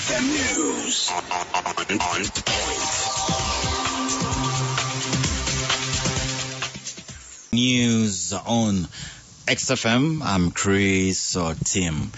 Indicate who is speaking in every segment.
Speaker 1: XFM News on point.
Speaker 2: News on XFM. I'm Chris Tim.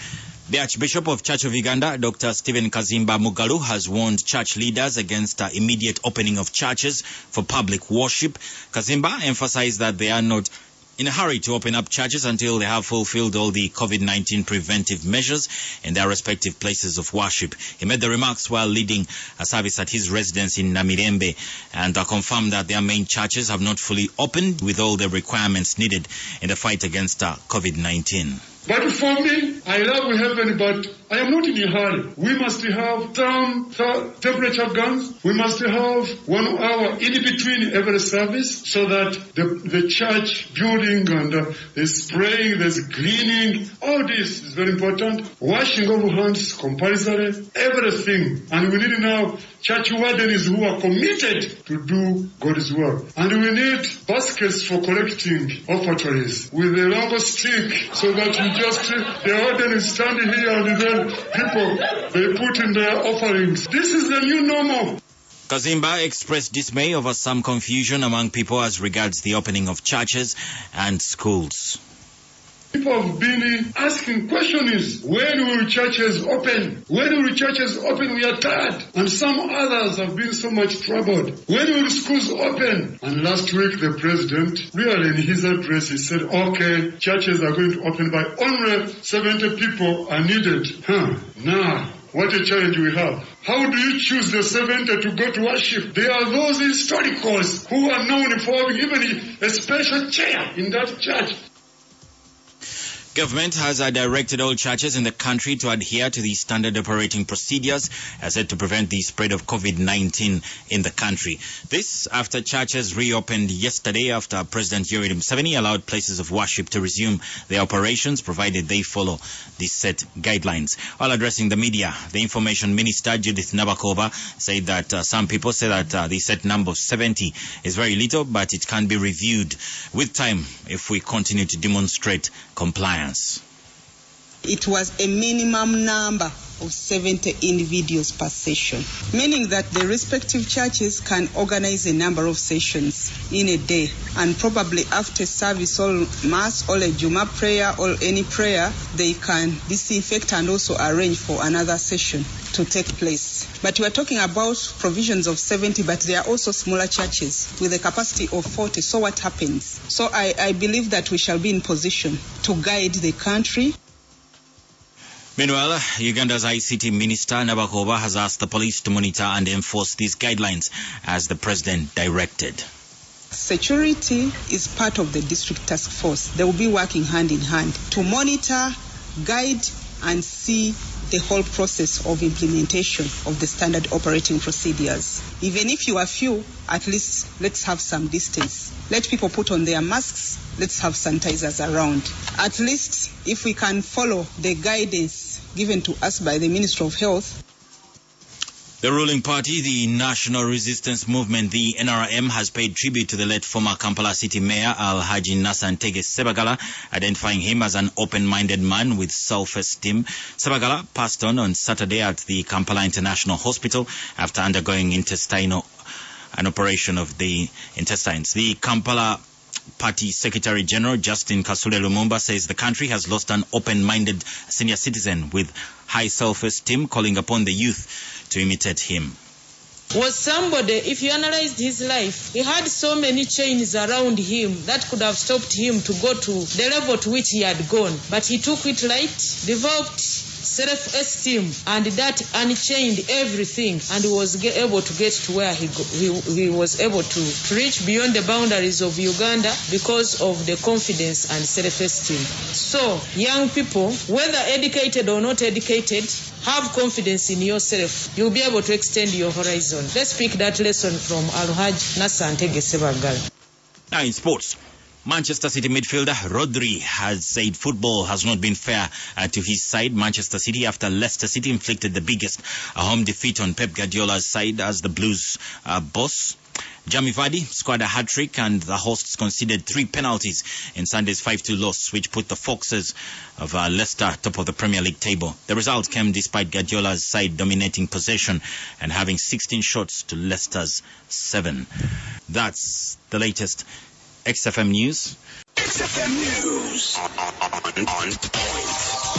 Speaker 2: The Archbishop of Church of Uganda, Dr. Stephen Kazimba Mugalu, has warned church leaders against immediate opening of churches for public worship. Kazimba emphasized that they are not in a hurry to open up churches until they have fulfilled all the COVID-19 preventive measures in their respective places of worship. He made the remarks while leading a service at his residence in Namirembe and confirmed that their main churches have not fully opened with all the requirements needed in the fight against COVID-19.
Speaker 3: But for me, I love heaven, but I am not in a hurry. We must have some temperature guns. We must have 1 hour in between every service so that the church building and the spraying, there's cleaning. All this is very important. Washing of hands compulsory, everything. And we need now church wardens who are committed to do God's work. And we need baskets for collecting offertories with a long stick so that the warden is standing here and then people, they put in their offerings. This is the new normal.
Speaker 2: Kazimba expressed dismay over some confusion among people as regards the opening of churches and schools.
Speaker 3: People have been asking questions, when will churches open? When will churches open? We are tired. And some others have been so much troubled. When will schools open? And last week the president, really in his address, he said, okay, churches are going to open by only 70 people are needed. Now, what a challenge we have. How do you choose the 70 to go to worship? They are those historicals who are known for having even a special chair in that church.
Speaker 2: Government has directed all churches in the country to adhere to the standard operating procedures as said to prevent the spread of COVID-19 in the country. This after churches reopened yesterday after President Yoweri Museveni allowed places of worship to resume their operations provided they follow the set guidelines. While addressing the media, the Information Minister Judith Nabakova said that some people say that the set number of 70 is very little, but it can be reviewed with time if we continue to demonstrate compliance.
Speaker 4: It was a minimum number of 70 individuals per session, meaning that the respective churches can organize a number of sessions in a day, and probably after service or mass or a Juma prayer or any prayer, they can disinfect and also arrange for another session to take place. But we are talking about provisions of 70, but there are also smaller churches with a capacity of 40. So what happens? So I believe that we shall be in position to guide the country.
Speaker 2: Meanwhile, Uganda's ICT Minister Nabakova has asked the police to monitor and enforce these guidelines as the president directed.
Speaker 4: Security is part of the district task force. They will be working hand in hand to monitor, guide, and see the whole process of implementation of the standard operating procedures. Even if you are few, at least let's have some distance. Let people put on their masks. Let's have sanitizers around. At least if we can follow the guidance given to us by the Ministry of Health.
Speaker 2: The ruling party, the National Resistance Movement, the NRM, has paid tribute to the late former Kampala City Mayor Alhaji Nassante Sebagala, identifying him as an open-minded man with self-esteem. Sebagala passed on Saturday at the Kampala International Hospital after undergoing an operation of the intestines. The Kampala Party Secretary General Justin Kasule Lumumba says the country has lost an open-minded senior citizen with high self-esteem, calling upon the youth to imitate him.
Speaker 5: Was somebody, if you analyzed his life, he had so many chains around him that could have stopped him to go to the level to which he had gone. But he took it light, developed self-esteem, and that unchained everything, and was able to get to where he was able to reach beyond the boundaries of Uganda because of the confidence and self-esteem. So, young people, whether educated or not educated, have confidence in yourself. You'll be able to extend your horizon. Let's pick that lesson from Alhaji Nassante Sebagal.
Speaker 2: Now in sports, Manchester City midfielder Rodri has said football has not been fair to his side, Manchester City, after Leicester City inflicted the biggest home defeat on Pep Guardiola's side as the Blues boss. Jamie Vardy scored a hat-trick and the hosts conceded 3 penalties in Sunday's 5-2 loss, which put the Foxes of Leicester top of the Premier League table. The result came despite Guardiola's side dominating possession and having 16 shots to Leicester's 7. That's the latest XFM News.
Speaker 1: XFM News on point.